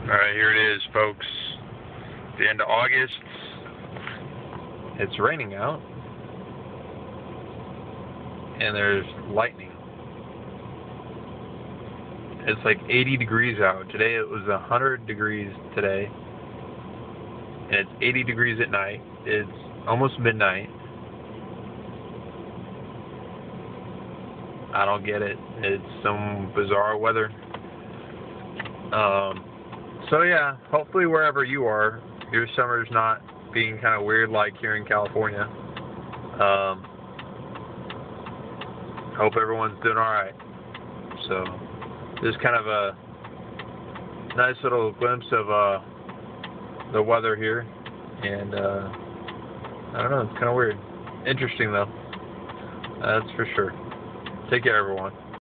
Alright, here it is, folks. The end of August. It's raining out. And there's lightning. It's like 80 degrees out. Today it was 100 degrees today. And it's 80 degrees at night. It's almost midnight. I don't get it. It's some bizarre weather. So yeah, hopefully wherever you are, your summer's not being kind of weird like here in California. Hope everyone's doing alright. So, just kind of a nice little glimpse of the weather here. And I don't know, it's kind of weird. Interesting though. That's for sure. Take care, everyone.